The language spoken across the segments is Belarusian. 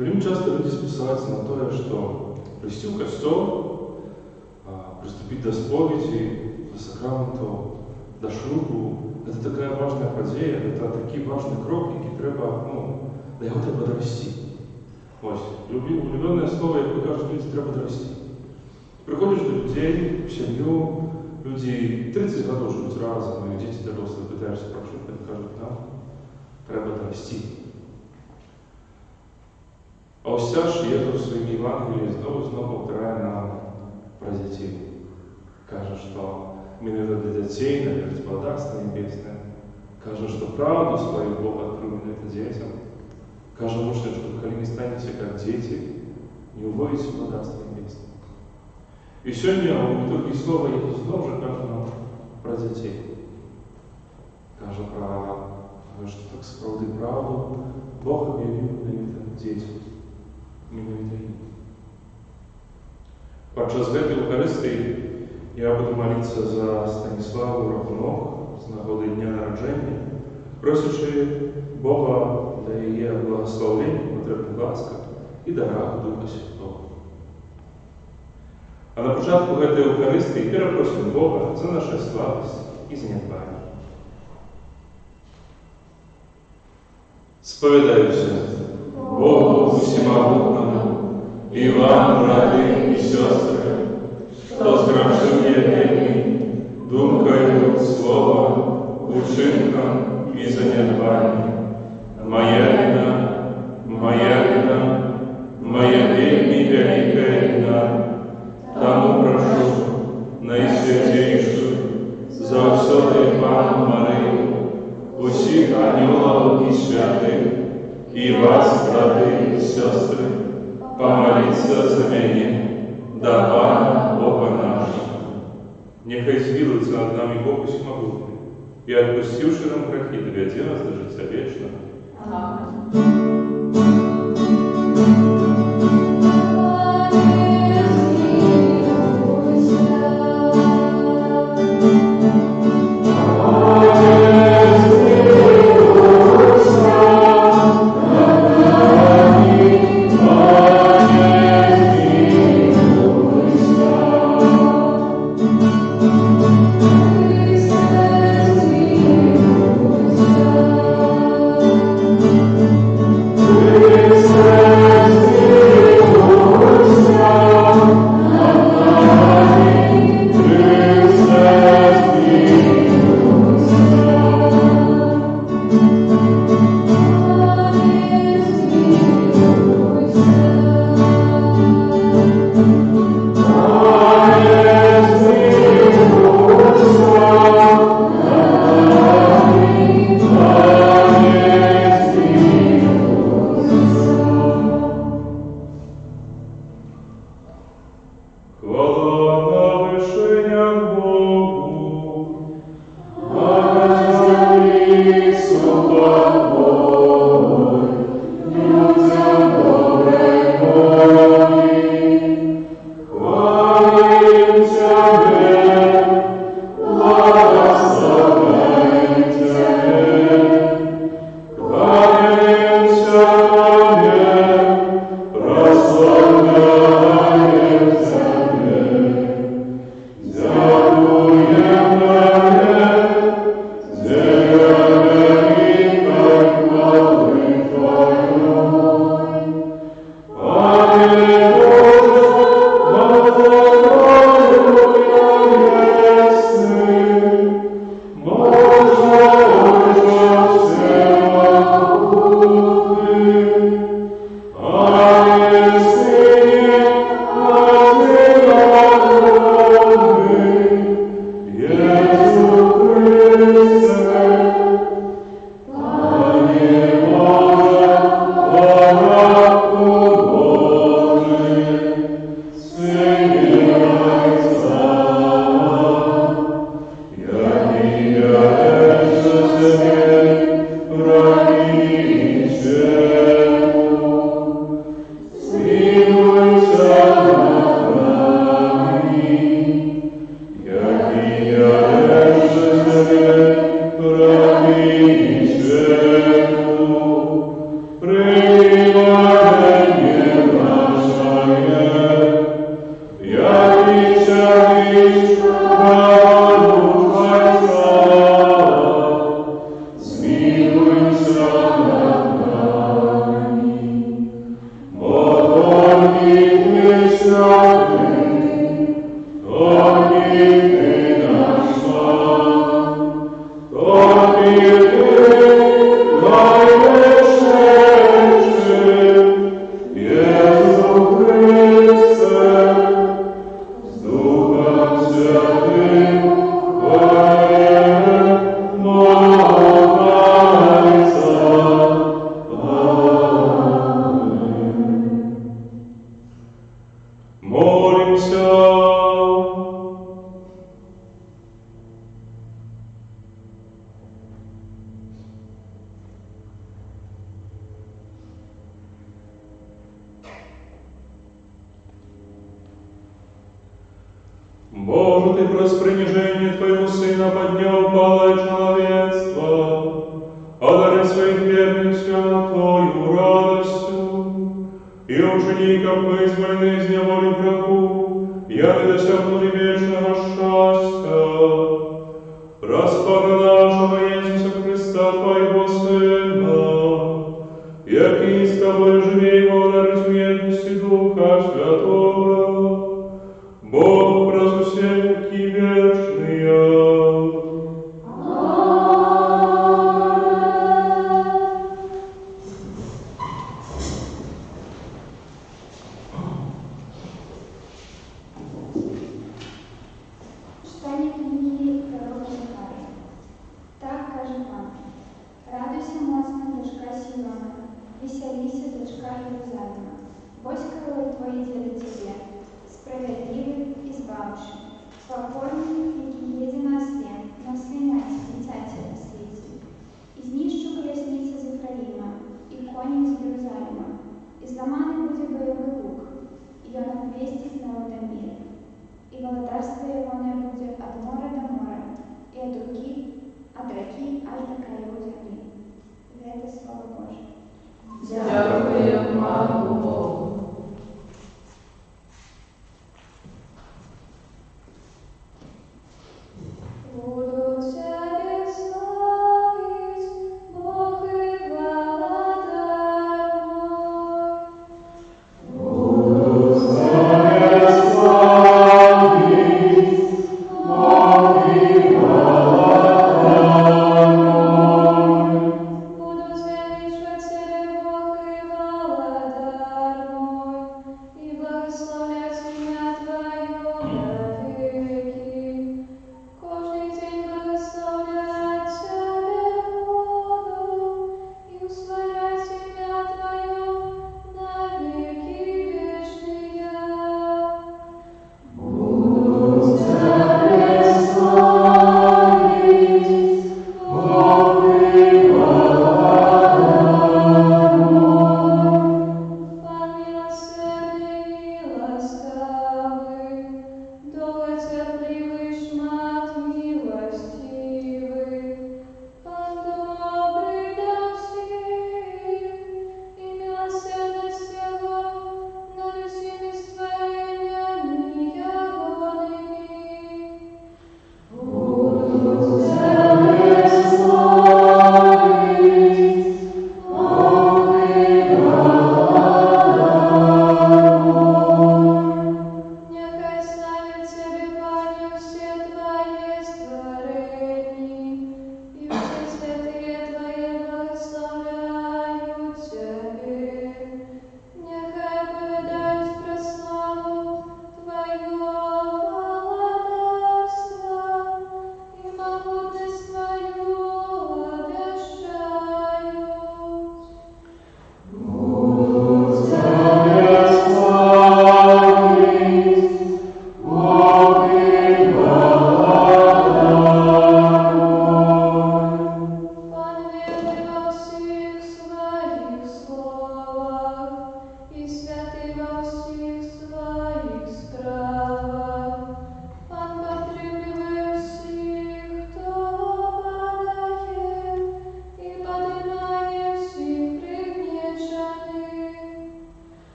Вельмі часта людзі спасылаюцца на тое, што прыйсці ў касцёл, прыступіць да споведзі, да сакраментаў, да шлюбу. Гэта такая важная падзея, гэта такі важны крок, які трэба, да яго трэба дарасці. Вось, улюбёнае слово, як вы кажуць, людзі трэба дарасці. Прыходзіш да людзей, у сям'ю, людзі 30 гадоў жывуць разам, і дзеці дарослыя, пытаешся пра шлюб, яны кажуць, нам трэба дарасці. А Устяж Езус в своем Евангелии снова повторяє нам про детей. Каже, что именно для детей наверное, Царство Небесное. Каже, что правду свою Бог открыл это детям. Каже, что когда не станете как дети, не уводите в Царство Небесное. И сегодня у итоге слова Иисус снова же каже нам про детей. Каже про, что так справді правду Бог объявил на детям. Менавіта ім. Падчас гэтай Еўхарыстыі я буду маліцца за Станіславу Рахунок з нагоды дня нараджэння, просячы Бога для яе благословення, матрыных ласкаў і дарах Духа Святого. А на пачатку гэтай Еўхарыстыі перапросім Бога за нашу слабасць і занядбанне. Споведаюся Богу всемогутному и вам, браты и сестры, что сгрешил я вельми думкою, словом, учинком и занядбанием. Моя вельми великая вина, тому прошу наисвятейшую за всёй Пану Марию, усіх анёлов и святых, и вас, браты и сестры, помолиться за меня, да Пана Бога нашего. Нехай змилуется над нами Бог всемогутный, и отпустивший нам грехи, доведи нас до життя вечного. Аминь. Боже, Ты про спренижение Твоего Сына поднял палое человечество, одари своих бедных святою радостью, и учеников вызволены из неволи врагу, яны досягнули вечного счастья. Распада нашего Иисуса Христа, Твоего Сына, яки с Тобой живи и воля разумедности Духа Святого, Бог просусек и вечный. Читание книги пророка Михаила. Так каже Пан: радуйся, моцна дочка Сиона, веселися, дочка Єрусалима, бось король твої для тебе, справедливый, избавший, покорный, який еде на осле, на свиняти, дитяті на світі. І знищу колесниці з Ефраїма, і коні з Єрусалима, і зламаний буде бойовий лук, і он обвестить народом мир. И володарство его не будет от моря до моря, и от реки аж до краев земли. Это Слово Божие. Дякую, Матку Богу. Буду Тебе славить, Бог и володар мой. Буду Тебе славить, Бог и володар мой. Буду звеличивать Тебе, Бог и володар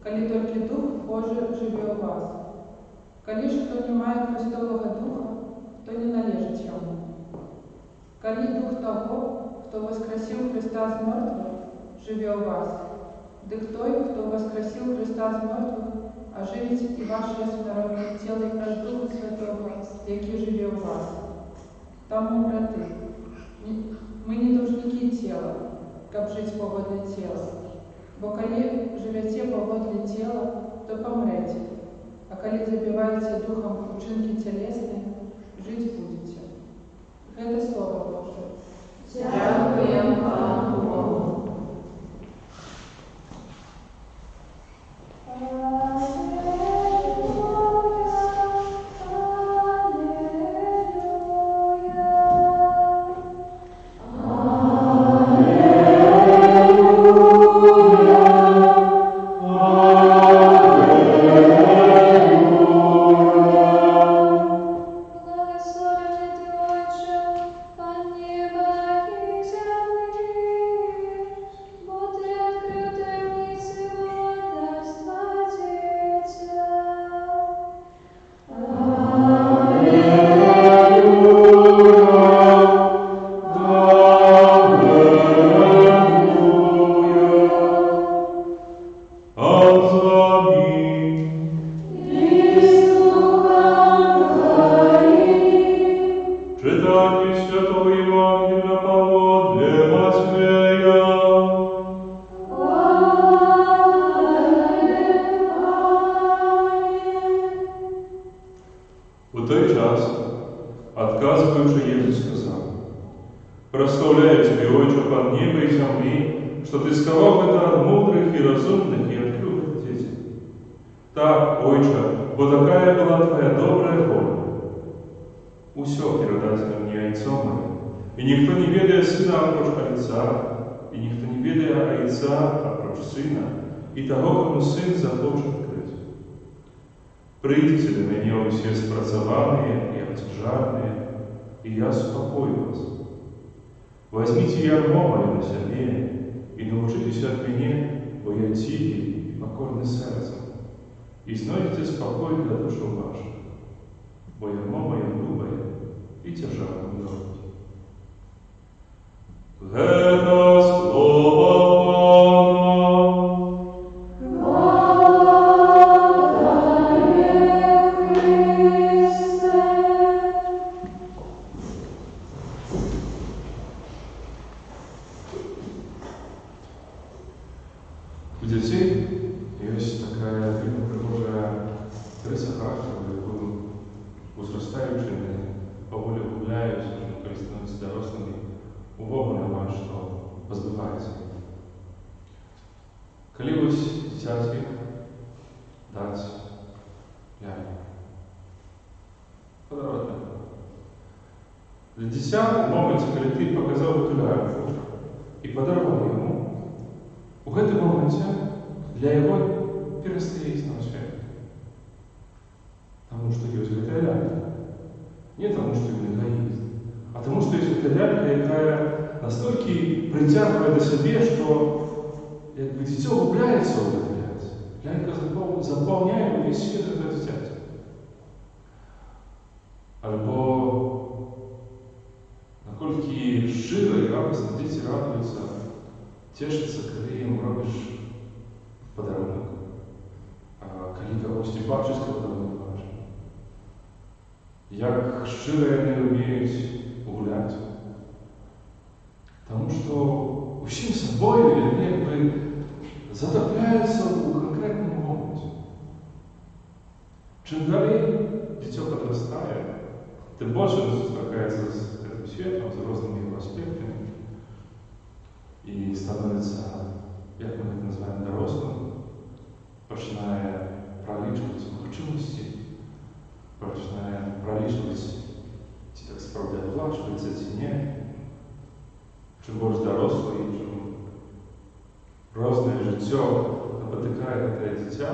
калі толькі Дух Божий жыве ў вас. Калі ж хто не мае Христовага Духа, то не належыць яму. Калі Дух таго, хто воскресіў Христа з мёртвых, жыве ў вас, дык той, хто воскресіў Христа з мёртвых, оживить и ваше смиренное тело праж Духа Святого, який живе у вас. Тому, брати, ми не должники тіла, каб жить поводле тіла. Бо коли живете поводле тіла, то помрете, а коли забиваете духом учинки телесные, жить будете. Это Слово Божие. Дякуємо Пану Богу. У той час, отказываючи, Єсус сказав: «Прославляю Тебе, Отче, Пан неба и земли, что Ты сковал это от мудрых и разумных и открыл это детям. Так, Отче, бо такая была Твоя добрая воля. Усё передать мне Отцом моим, и никто не ведая Сына опроч Отца, и никто не ведая Отца опроч Сына, и того, кому Сын захочет открыть. Прийдите до меня все спрацованные и обтяжанные, и я успокою вас. Возьмите ярмо мое на себе и научитесь от меня, бо я тихий и покорный сердцем, и знойдете спокой для душу вашу, бо ярмо мое любое и тяжелое ноги». Это слово у детей есть такая прихожая рыса характера, якую возрастаючими поволі гуляють, коли становляться дорослими, увагу на вас, що позбивається. Коли ось дитятки дать ляльку, подарувати. Для дитя в моменті, коли ти показав эту ляльку і подарував йому, у гэтым моменте для его перестае існаваць свет. Тому что ёсць гэтая лялька. Не тому, что ён эгоист, а тому, что есть эта лялька, якая настолько притягивает до себе, что дитё губляется в этой ляльке. Лялька заполняет весь свет этого дитяти. Альбо наколькі шчыра і радасна дзеці радуюцца, цешыцца, калі ім робіш падарунак, калі кагосьці бачыць, каго давно не бачыў. Як шчыра яны ўмеюць гуляць. Таму што усім сабою яны як бы затапляюцца ў канкрэтным моменце. Чым далей дзіцё падрастае, тым больш ён сустракаецца з гэтым светом, з рознымі яго аспектамі, и становится, як мы это называем, дорослым, пачинае пролічваць магчымасці, пачинае пролічваць, ці так сапраўды аплачваецца, ці не. Чым больш дарослы, і чым рознае жыццё напатыкае гэтае дзіця,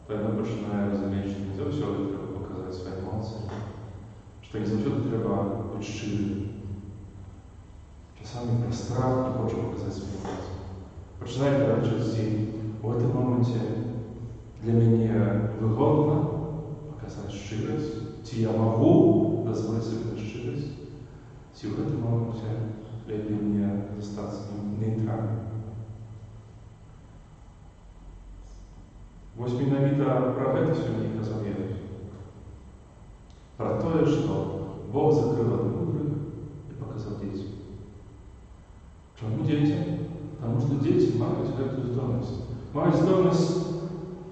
то яно пачинае разумець, што не заўсёды трэба паказаць свае эмоцыі, што не заўсёды трэба быць шчырым. Часами про страх не хоче показати свою эмоцию. Починайте радше з у гэтым моменце для мяне выгодна паказаць шчырасць, ці я магу дазволіць сабе шчырасць, ці ў гэтым моменце лепей мне застацца нейтральным. Вось менавіта пра гэта сёння і казаў Езус. Пра тое, што Бог закрыў ад мудрых і паказаў дзецям. Чаму дзецям? Таму што дзеці маюць гэтую здольнасць. Маюць здольнасць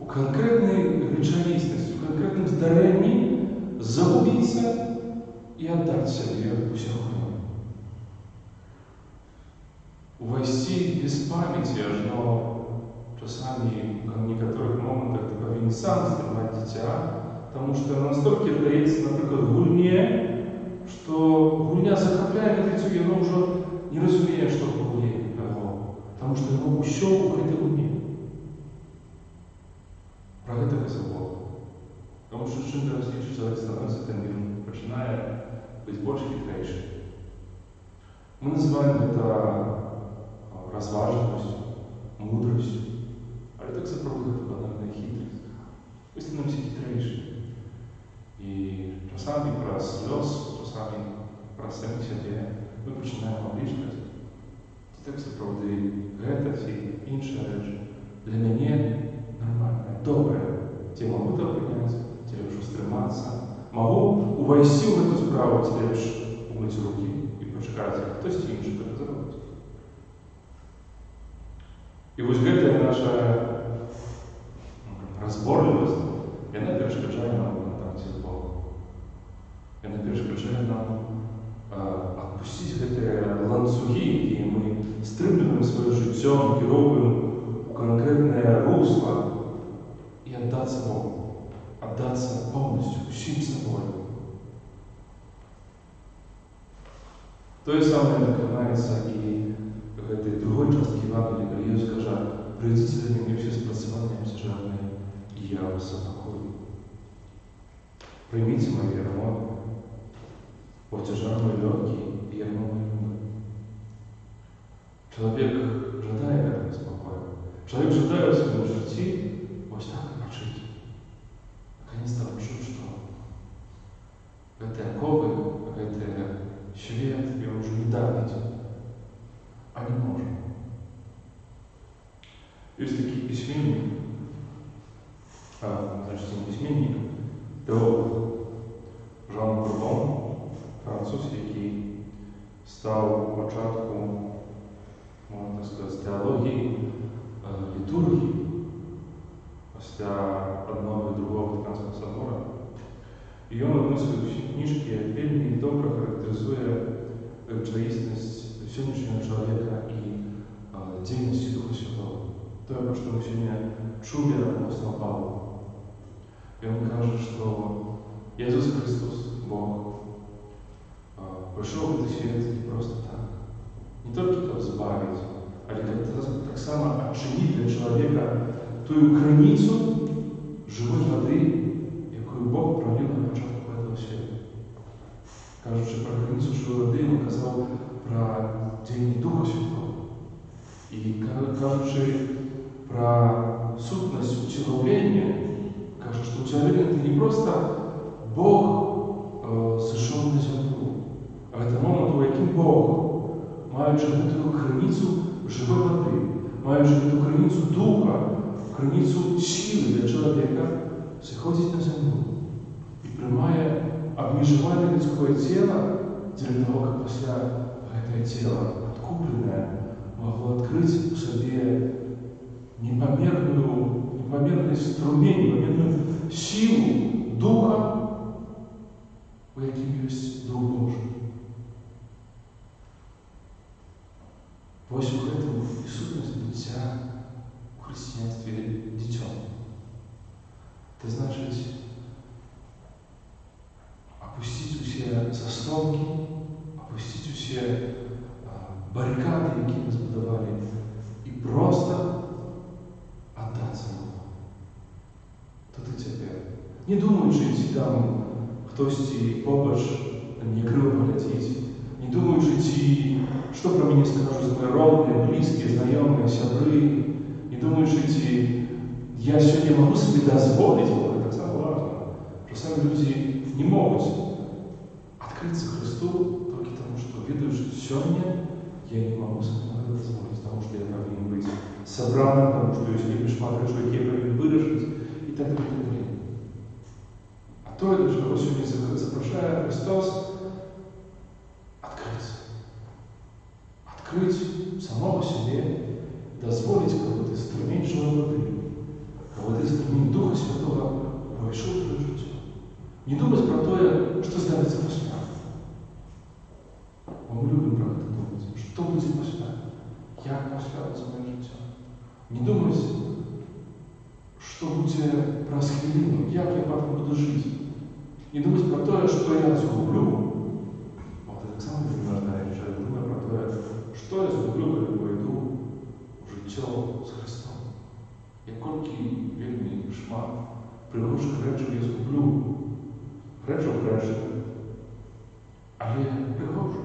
у канкрэтнай рэчаіснасці, у канкрэтным здарэнні загубіцца і аддаць сябе усяго. Увайсці без памяці, ажно часамі у некаторых момантах ты павінен сам стрымаць дзіця, таму што настолькі аддаецца, напрыклад, гульне, што гульня захапляе гэта дзіцё, яно ўжо не разумее, што ў гульне яго, таму што яно ўсё ў гэтай гульне. Пра гэта казаў Бог. Таму што чым дараслейшы чалавек становіцца, тым ён пачынае быць больш хітрэйшы. Мы называем гэта разважлівасцю, мудрасцю, але так сапраўды гэта банальная хітрасць. Мы становімся хітрэйшы. І часамі праз лёс, часамі праз саміх сябе мы пачынаем аблічваць, ці так сапраўды гэта ці іншая рэч для мяне нармальная, добрая. Ці магу это прыняць, ці лепш устрымацца, магу увайсці ў гэту справу, ці лепш умыць рукі і пачакаць, як хтосьці іншы гэта зробіць. І вось гэтая наша разборлівасць, яна перашкаджае нам у кантакце з Богом. Яна перашкаджае нам адпусціць гэтыя ланцугі, якія мы стрымліваем сваё жыццё, накіроўваем у канкрэтнае русло і аддацца Богу, аддацца поўнасцю, усім сабой. Тое самае даканаецца і гэтай другой часткі Евангелія, калі Езус кажа: «Прыйдзіце да мяне ўсе спрацаваныя і абцяжарныя, і я вас запакою. Прыміце моё ярмо, бо цяжар мой лёгкі, і ярмо мой лёгкі». Чалавек жадае гэтага спакою. Чалавек жадае ў сваім жыцці вось так пачуць. Наконец-то пачуць, што гэтыя оковы, гэты свет, ён ужо не давіць, а не можа. Ёсць такі пісьменнік, значит, письменник, теолог Жан Бурбон, француз, який став у початку, можна так сказати, теології, літургії, після одного і другого Ватиканського собора. І він в одній своїй книжці вельми добре характеризує рэчаіснасць сённяшняга чалавека і дзейнасці Духа Святого. Тое, пра што мы сёння чулі ад апостола Павла. Ён кажа, што Езус Христос, Бог, прыйшоў ў гэты свет не проста так. Не толькі каб збавіць, але таксама адчыніць для чалавека тую крыніцу жывой вады, якую Бог проліў на пачатку гэтага света. Кажучы пра крыніцу жывой вады, ён казаў пра дзеянне Духа Святого. І кажучы пра сутнасць уцелаўлення, кажа, што уцелаўленне – это не проста Бог сышоў на зямлю, а гэта момант, у якім Бог, маючы гэтую крыніцу жывой вады, маючы гэту крыніцу духа, крыніцу сілы для чалавека, сыходзіць на зямлю і прымае абмежаванне людское цела дзеля таго, каб пасля гэтае цела, адкупленае, магло адкрыць у сабе непамерны струмень, непамерную сілу духа, у якім ёсць Дух Божий. Вось у гэтым і сутнасць быцця у хрысціянстве дзіцём. Это значыць опусціць усе заслонкі, опусціць усе баррикады, якія мы збудавалі, і проста аддацца Богу. Тут і цяпер. Не думаючы, ці там хтосьці побач некрыва паглядзіць, не думаючы, ці што пра мяне скажуць мои родныя, блізкія, знаёмыя, сябры, не думаю, что я сегодня могу себе дозволить, вот это самое важное, что сами люди не могут открыться Христу только потому, что видят, что сегодня я не могу себе это дозволить, потому что я повинен быть собранным, потому что есть лишь смотрю, что я повинен выражить и так далее. А то, что его сегодня запрошает Христос, открыть самого себе, дозволить какой-то инструмент живой воды, какой-то инструмент Духа Святого войшов в твое життя. Не думать про то, что станется после. Мы любим про это думать. Что будет после? Як после моє життя? Не думать, что будет про хвилину, як я потом буду жить. Не думать про то, что я згублю. Вот это самое важное, я думаю про то, что я згублю, когда пойду в життя с Христом. Який вільний шмат пригожих речей я згублю. Речу краще. Але пригожу.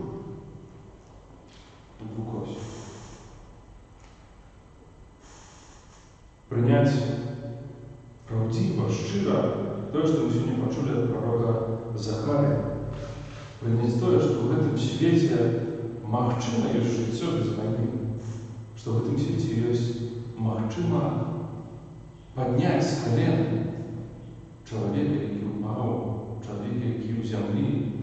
Глубокость. Принять правдиво, щиро то, что мы сегодня почули от пророка Захария. Принять то, что в этом свете магчимо есть життя без войны. Что в этом свете есть магчимо поднять с колен человека, который упал, человека, который у земли,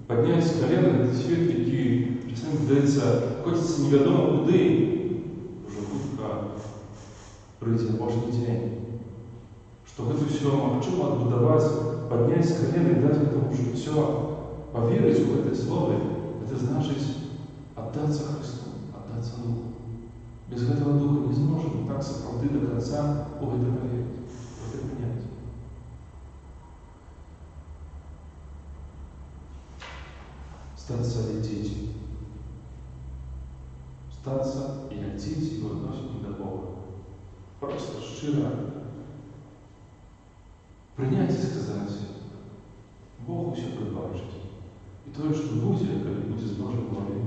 поднять с колен этот свет, который часами здається, хочется неведомо куди, уже хутко прийти Божий день. Что это все магчимо отбудовать, поднять с колен и дать этому життю, поверить в это слово, это значит отдаться Христу, отдаться Духу. Без этого Духа не сможем так соправды до конца в это поверить, в это принять. Статься як діти. Статься як діти в відношенні до Бога. Просто щиро принять и сказать, Богу все пробачить. И то, что будет, когда будет с Божьей волей,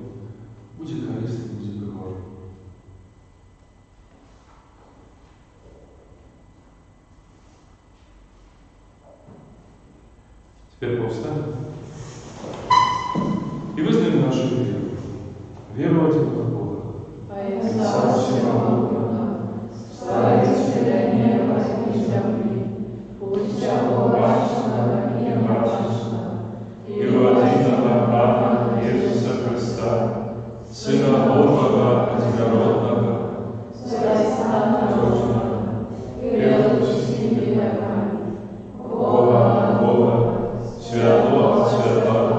будет корисно, будет пригожим. Теперь повстанем и вызнаем нашу веру. Веру один в Бога. Отца всемогущего, створителя неба и земли, путя обачного и мрачного, и водительного Бога Иисуса Христа, Сына Божьего одинородного, Рожденного, перед всеми веками, Бога от Бога, Святого от Святого,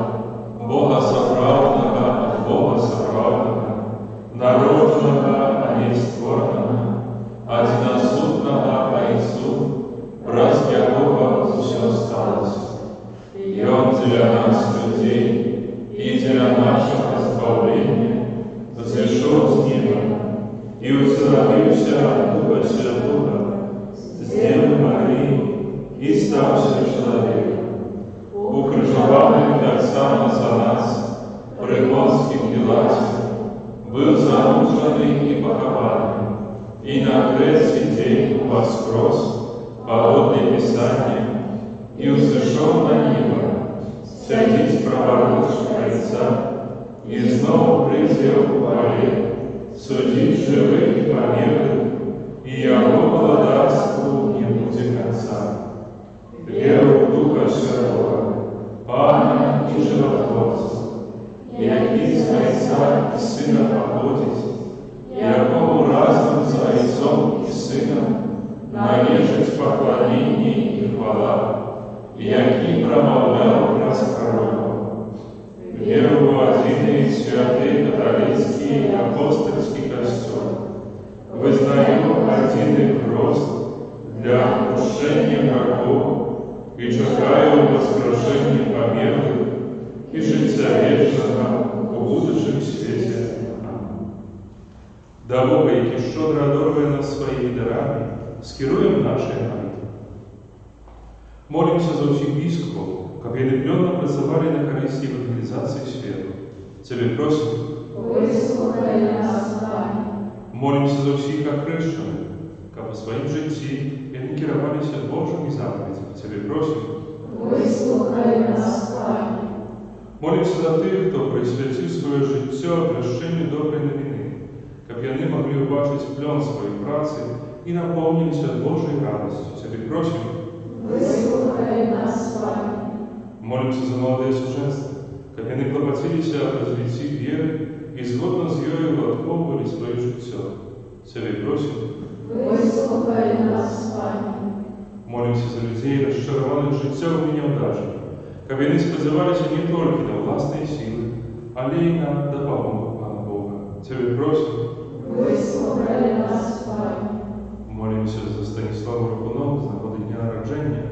Бога соправдного от Бога соправдного, народного, а не створенного, одиносудного по Отцу, раз якого все осталось. И Он для нас, людей, и для нашего избавления, взошел с неба и уцеловился от Духа Святого, с Девы Марии и ставший человеком, укрыжованный так само за нас, при Понтских Пилате, был замученный и похованный, и на третий день воскрес, подобно Писанию, и услышал на небо, сядить праворуч Отца, и снова придет в хвале, судить живых и померлых, и Его владарству не будет конца. Веру в Духа Святого, Пана и Животворца, який з Отця і Сина походить, якому разом за Отцом і Сином належить поклонение и хвала, який промовлял раз пророков. Веру в один и святый католический и апостольский костел, вызнаю один и крест для крушения врагов и чекаю воскрешения померлых и життя вечного у будущем свете. До Бога, який щодро одарує нас своїми дарами, скеруем наші молитви. Молимся за всіх біскупів, как єдипленно працювали на користь евангелизации света. Тебе просим, выслухай нас, Пане. Молимся за всіх охрещених, каб у сваім житті яны кіраваліся Божымі заповедзямі. Цябе просім, выслухай нас, Пане. молімся за тых, хто прысвяціў сваё жыццё абвяшчэнню добрай навіны, каб яны маглі ўбачыць плён сваёй працы і напоўніліся Божай радасцю. Цябе просім, выслухай нас, Пане. молімся за маладыя сужэнствы, каб яны клапаціліся аб развіцці веры і згодна з ёю уладкоўвалі сваё жыццё. Цябе просім, выслухай нас, Пане. молімся за людзей, расчараваных жыццёвымі няўдачамі, каб яны спадзяваліся не толькі на ўласныя сілы, але і на дапамогу Пана Бога. Цябе просім, выслухай нас, Пане. молімся за Станіславу Ракунову з нагоды дня нараджэння,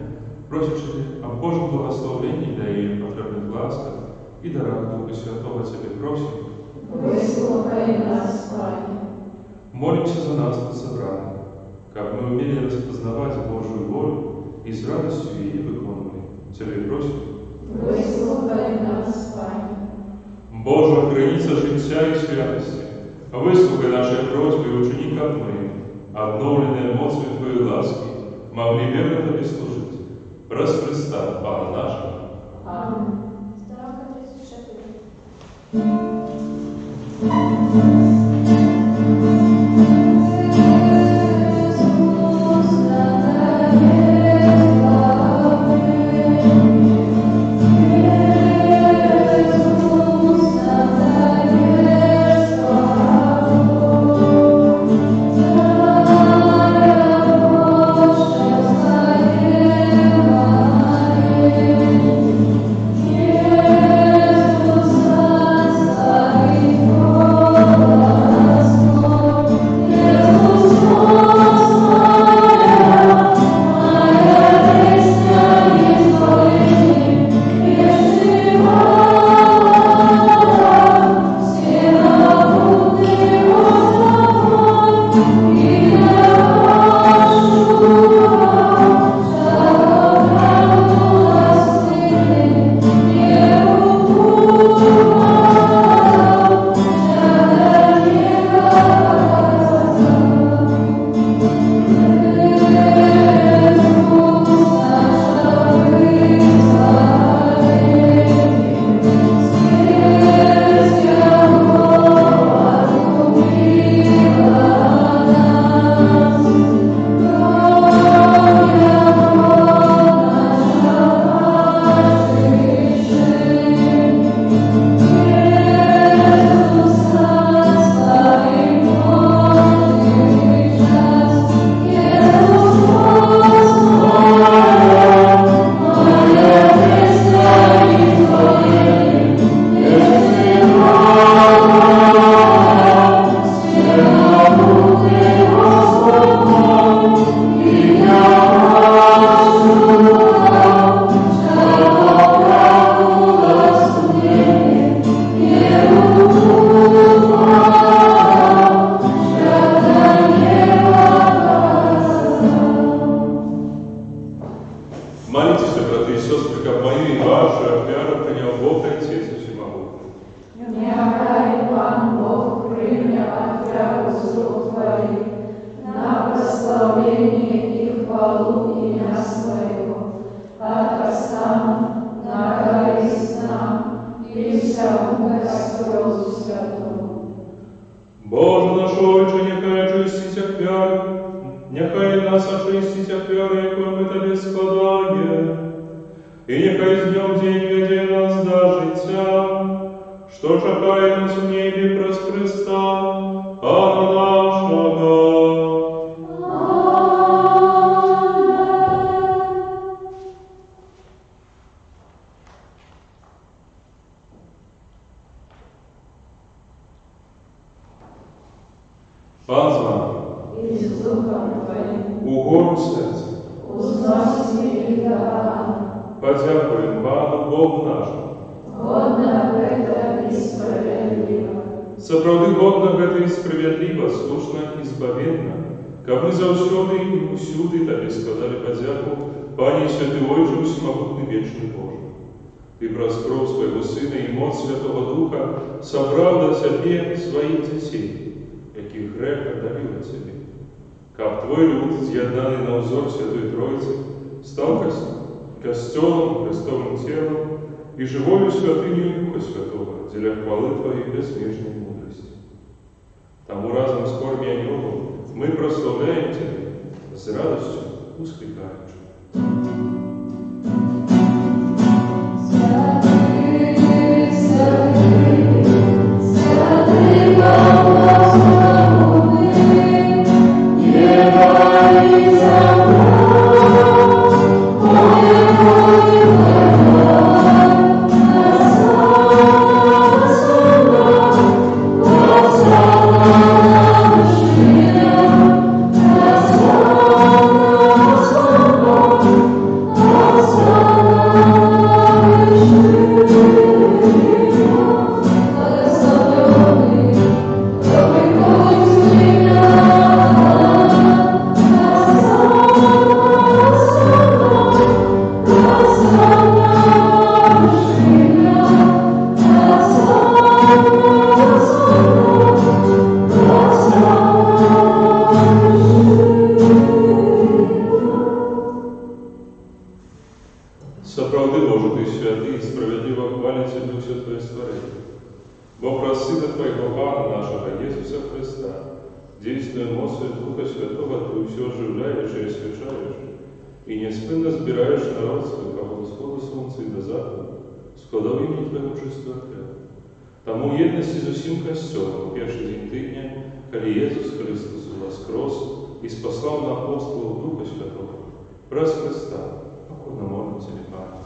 просячы аб Божым благословенні для яе патрэбных ласках і дарах Духа Святого. Цябе просім, выслухай нас, Пане. молімся за нас тут сабраных, каб мы умелі распазнаваць Божую волю і з радасцю яе выконвалі. Цябе просім, выслухай нас, Пане. Божа, крыніца жыцця і святасці, выслухай нашыя просьбы і учыні, каб мы, адноўленыя моцамі Твоей ласки, маглі верна Табе служыць. Праз Христа, Пана нашага. Аминь. Сторінка 34. Боже наш Отче, нехай очистить ахвяри, нехай нас очистить ахвяри, якою ми Тобі складає, і нехай з днем день веде нас до життя, що чекає нас в небі през Христа, Пана нашого. Пан з вами. І з Духом Твоїм. Угору серця. Узносить їх до Пана. Подякуємо Пану Богу нашому. Годна гэта і справядліва. Сапраўды годна гэта і справядліва, слушна і збавенна, каб мы заўсёды і усюды Табе складалі падзяку, Пане Святы Ойче, усемагутны вечны Божа. Ты праз кроў свайго Сына і моц Святого Духа сабраў да Сябе сваіх дзяцей, якіх грэх аддаліў ад Цябе. каб Твой люд, з'єднаний на узор Святої Троїці, став костелом, Христовим телом и живою святынею Духа Святого, для хвалы Твоей безмежной мудрости. Тому разом с хором и анёлом мы прославляем Тебя с радостью воскликаючи. Сапраўды, Боже, Ты святы и справедливо хвалится Дух Святое Створение. Бо про Сына Твоего Пана нашего Иисуса Христа, действуя мощью Духа Святого, Ты все оживляешь и освещаешь, и неспинно сбираешь народ свой, как восходу солнца и до захода, складав імені Твоего чистоты. Тому єдності з усім Костелом у перший день тижня, коли Ісус Христос воскрес и спаслав на апостолов Духа Святого, праз Христа, покорно молимся ли Пане.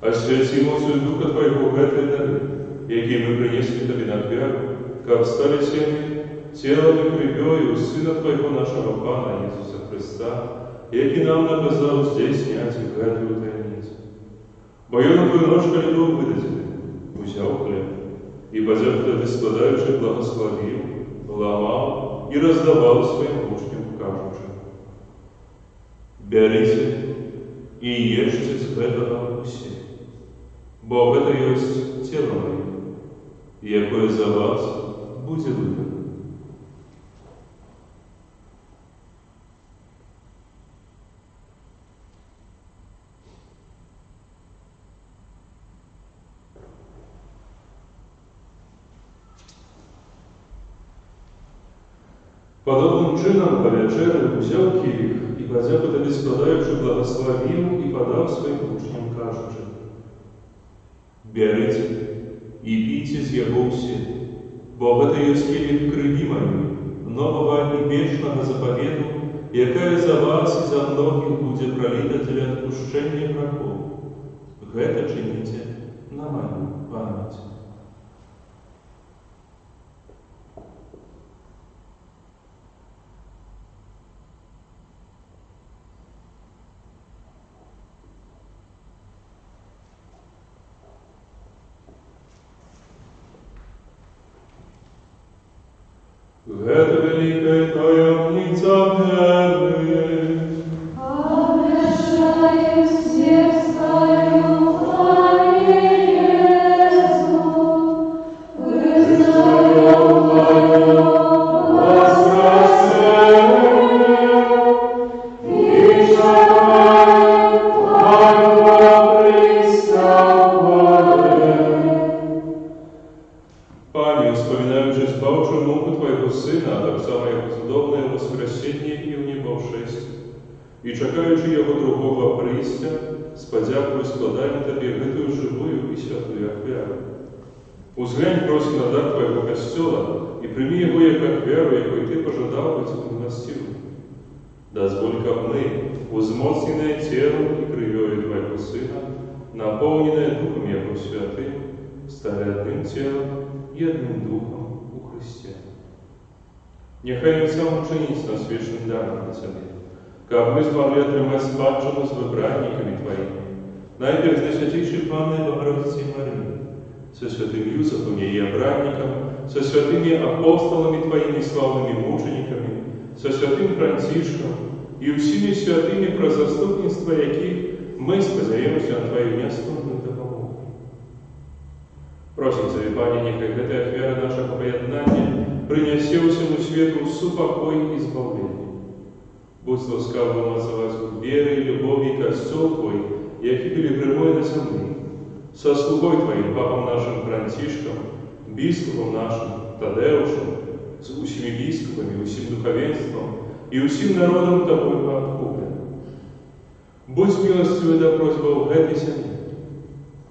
Освяти мощью Духа Твоего в этой дары, який мы принесли Тебе на веру, как стали теми телом и кровью Сына Твоего нашего Пана Иисуса Христа, який нам наказал здесь снять в эту тайницу. Бо я на Твою нож хлебу выдадили, взял хлеб, и подзяв Ты складающий благословил, ломал и раздавал своим учням кажучи: «Берите и ешьте с этого все, бо это есть тело мое, якое за вас будет выдано». Подобным чином по вечері взяв кілих і подяку Тобі складаючи благословив і подав своїм учням кажучи: «Берите и пейте з його всі, бо это есть кілих крові моєї, нового і вечного заповеду, якая за вас і за многих буде пролита для отпущения грехов. Это чините на мою память». Это великая таемница веры. Обращаюсь сердцем хвале Иисусу, вызнаю Твое воскресение и шагаю Твоего престоления. Пане, вспоминаючи спавшую муку Твоего Сына, так само Его чудовное воскресение и в небо вшествие, и чекаючи Его другого прийстя, с подякою складаем Тебе эту живую и святую ахвяру. Узглянь, просим на дар Твоего Костела и прими Его як ахвяру, якой Ты пожадал быть милостивым. Дозволь, как мы, узмоцненное телом и кровью Твоего Сына, наполненное Духом Его Святым, стали одним телом и одним Духом у Христе. Нехай не сам учинить нас вечным даром на Тебе, как мы смогли отримать спадщину с выбранниками Твоими, найперед на святейшей Панной Богородицей Марии, со святым Юсофом и обранником, со святыми апостолами Твоими славными мучениками, со святым Францишком и всеми святыми, про заступництво яких мы спознаемся на Твою неоступную допомогу. Просим Тебе, Пане, нехай эта ахвяра нашего поєднання принесе всему свету супокой и избавление. Будь ласкав умацовать верой и любовью костел Твой, яки пилигримой на земле, со слугой Твоим, Папом нашим Францишком, Бископом нашим Тадеушем, с усими бископами, усим духовенством и усим народом Тобой откуплен. Будь милостивый до просьба в этой земле,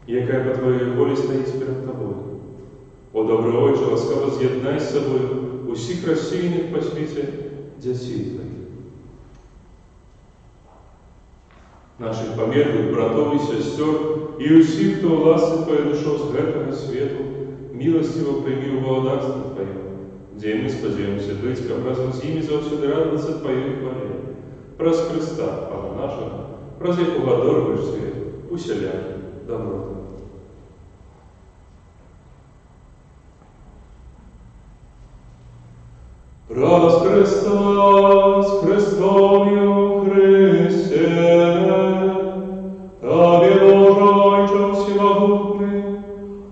якая по Твоей воле стоит перед Тобой. О добрый Отче, ласкаво з'єднай с собой усіх рассеянных по свете детей Твоих. Наших померлых братов и сестер, и усіх, хто власне Твоя душо с этого свету, милостиво прими в благодарство Твое, где мы сподеемся быть, как разом с ними завсюду радоваться Твоей хвале. Праз Христа, Пана нашего, праз яку гадорваешь свет, усяляки доброты. Праз Христа, с Христом Христе, Тебе, Боже, Отче всемогутный,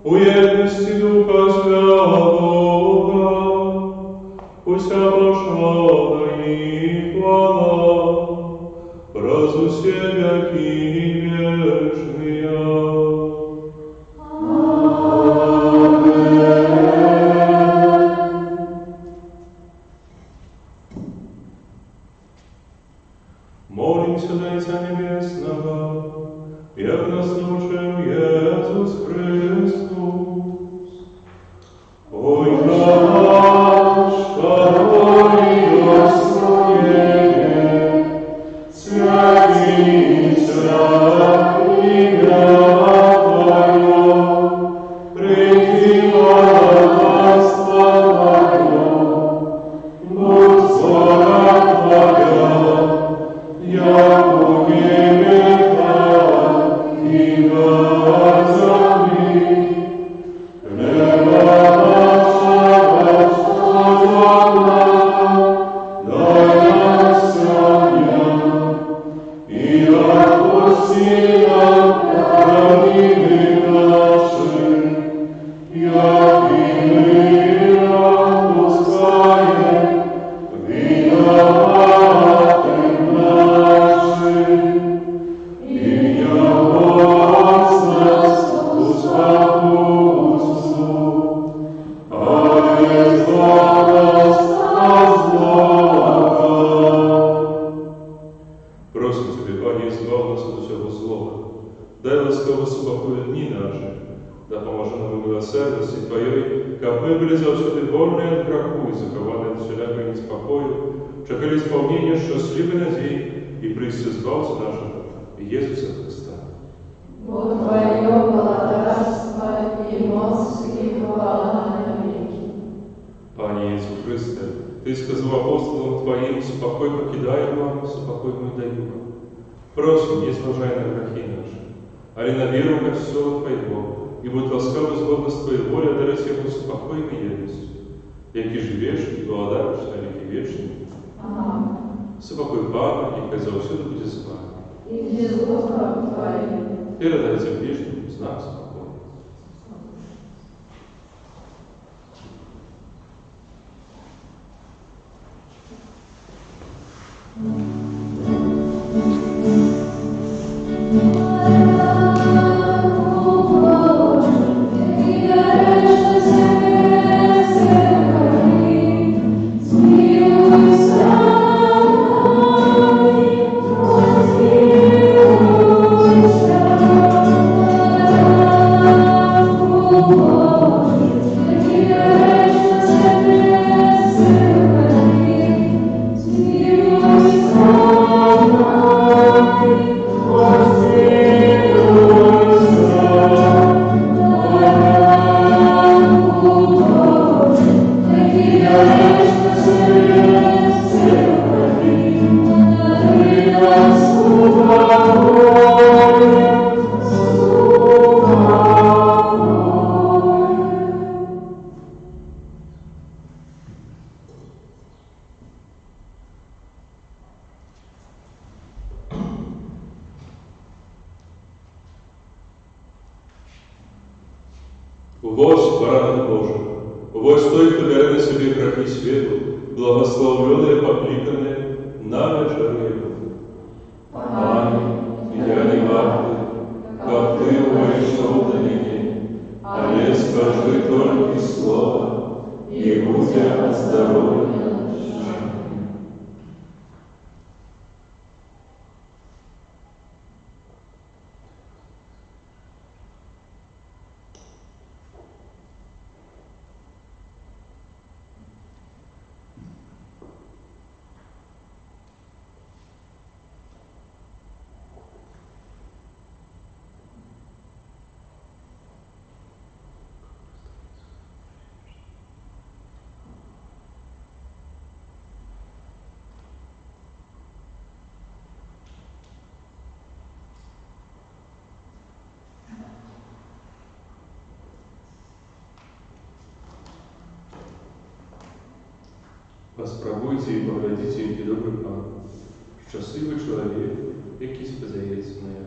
у едности Духа Святого, вся пошла и хвала, праз усе веки вечные. Молимся за Отца Небесного, як нас научил Иисус Христос. Ой, наш, Твой Господи, святися имя Твое, приди царство Твое, будь воля Твоя, яко в небе, так и на земле. Хлеба нашего насущного дай нам сегодня, и отпусти нам вины наши, яки мы отпускаем виноватым нашим. И не вводь нас в искушение, а избавь нас от злого. Просим Тебя, Пане, избавь нас от всего злого. Дай ласково спокою дни наши, да поможи нам в милосердности Твоей, как мы были завсюди вольны от греху и закованы от всякого неспокою, чекали исполнения счастливой надеи и прийти избавца нашего Иисуса Христа. Бо Твое благодарство и моц и хвала на веки. Пане Иисус Христе, Ты сказал апостолам Твоим, «Спокой покидаю вам, спокой мой даю вам». Просим, не зважай на грехи наши, али на веру костела Твоего, и будь ласкав изгодно с Твоей воли одарить его спокой и едность, яки живешь и благодаришь на веки вечные. Аминь. Спокой Папа, нехай завсюду будет с вами. И без Духом Твоим. Передайте ближним знак спокоя. Thank you. Вось баранок Божий, вось той, хто бере на собі грехи світу, благословлений, покликаний на вечерю Його. Пане, я не вартий, как Ты увійшов до мене, але скажи тільки слово, і буде оздоровлена душа. Поспробуйте і поглядіть, який добрий пан, щасливий чоловік, який сподівається на його.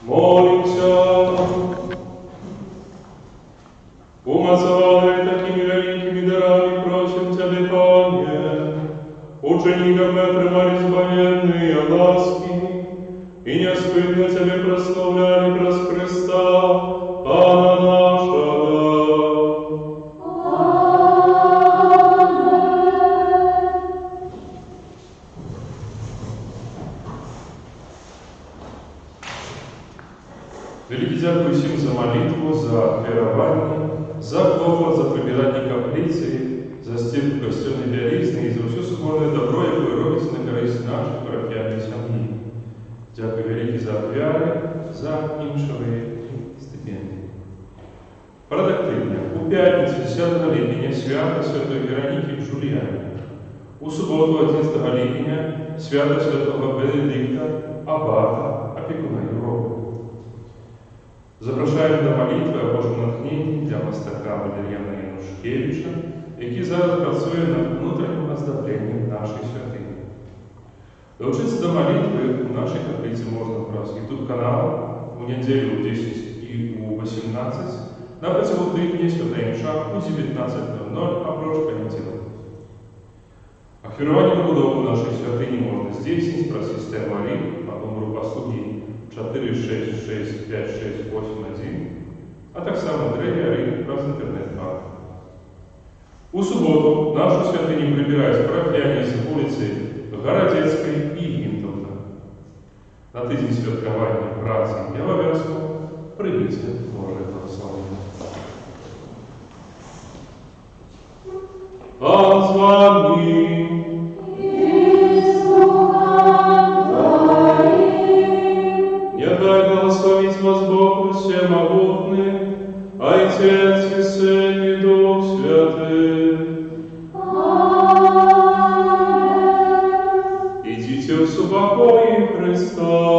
Молимся. Умазали такими великими дарами, просим Тебя, Пане, учеников Петра избавленные ласки, и неоспытно Тебе прославляли през Христа, Пана нашего. Великий дякую всім за молитву, за верование, за поход, за прибирание каплицы, за стільки костюмної бялізни і за всю соборне добро, яке робиться на користь нашої парафіальної сім'ї. Дякую великі за ахвяри, за іншої стипендії. Порядок тижня. У п'ятницю 10 липня свято Святої Вероніки в Жуліані. У суботу 11 липня свято Святого Бенедикта Аббата, опікуна Європи. Запрошуємо до молитви о Божому натхненні для мастака Валеріана Янушкевича, який зараз працює над внутрішнім оздобленням нашої святині. Долучитися до молитви у нашій каплиці можна через YouTube-канал у неділю у 10 і у 18, на протягом тижня свята імша у 19:00, а прош понеділок. Ахвірування на будову нашої святині можна здійснити про систему АРІ по номеру послуги 4665681, а так само древі АРІ через інтернет-банк. У суботу нашу святиню прибирають парафіяні з вулиці Городецької і Гінтовна. На тиждень святкування праці і обов'язку прийміться Боже благословення. Пан з вами. Нехай благословить вас Бог всемогутний, Отец и Сын и Дух Святый. Идите в супокое Христа.